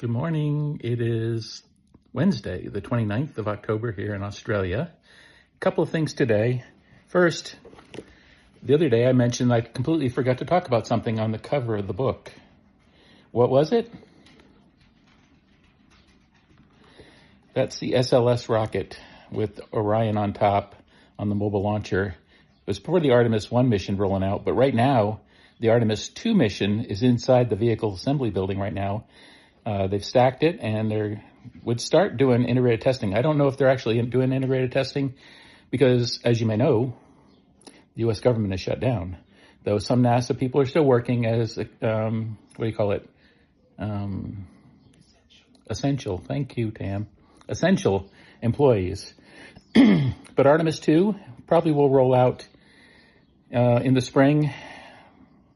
Good morning. It is Wednesday, the 29th of October here in Australia. A couple of things today. First, the other day I mentioned I completely forgot to talk about something on the cover of the book. What was it? That's the SLS rocket with Orion on top on the mobile launcher. It was before the Artemis 1 mission rolling out, but right now the Artemis 2 mission is inside the vehicle assembly building right now. They've stacked it and they would start doing integrated testing. I don't know if they're actually doing integrated testing because, as you may know, the U.S. government is shut down. Though some NASA people are still working as, essential. Thank you, Tam. Essential employees. But Artemis 2 probably will roll out in the spring,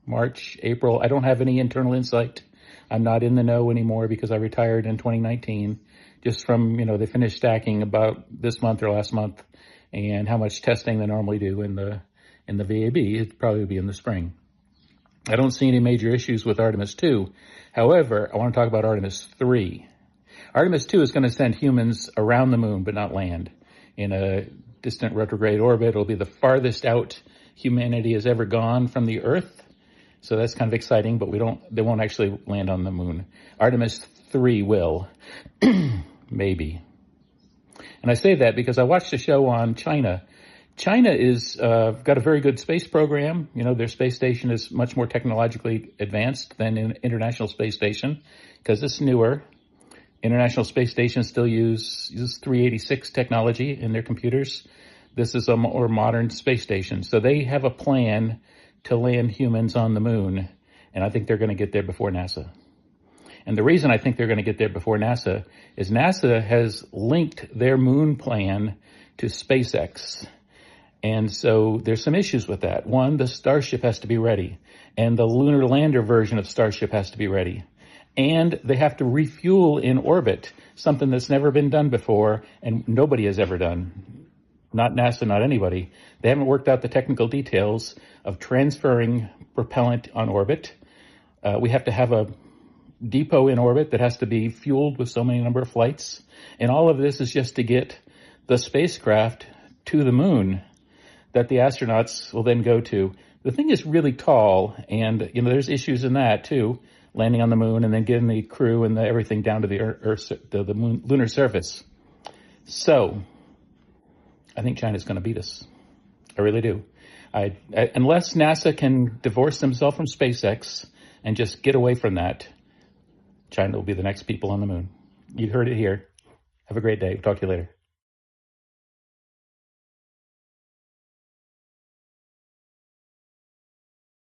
March, April. I don't have any internal insight. I'm not in the know anymore because I retired in 2019, just from, they finished stacking about this month or last month, and how much testing they normally do in the VAB. It'd probably be in the spring. I don't see any major issues with Artemis 2. However, I want to talk about Artemis 3. Artemis 2 is going to send humans around the moon, but not land. In a distant retrograde orbit, it'll be the farthest out humanity has ever gone from the Earth. So that's kind of exciting, but they won't actually land on the moon. Artemis 3 will. Maybe. And I say that because I watched a show on China. China is got a very good space program. Their space station is much more technologically advanced than an International Space Station because it's newer. International Space Station still uses 386 technology in their computers. This is a more modern space station. So they have a plan to land humans on the moon, and I think they're going to get there before NASA. And the reason I think they're going to get there before NASA is NASA has linked their moon plan to SpaceX. And so there's some issues with that. One, the Starship has to be ready, and the lunar lander version of Starship has to be ready. And they have to refuel in orbit, something that's never been done before and nobody has ever done. Not NASA, not anybody. They haven't worked out the technical details of transferring propellant on orbit. We have to have a depot in orbit that has to be fueled with so many number of flights. And all of this is just to get the spacecraft to the moon that the astronauts will then go to. The thing is really tall, and there's issues in that too, landing on the moon and then getting the crew and everything down to the Earth, the moon, lunar surface. So I think China's going to beat us. I really do. Unless NASA can divorce themselves from SpaceX and just get away from that, China will be the next people on the moon. You heard it here. Have a great day. Talk to you later.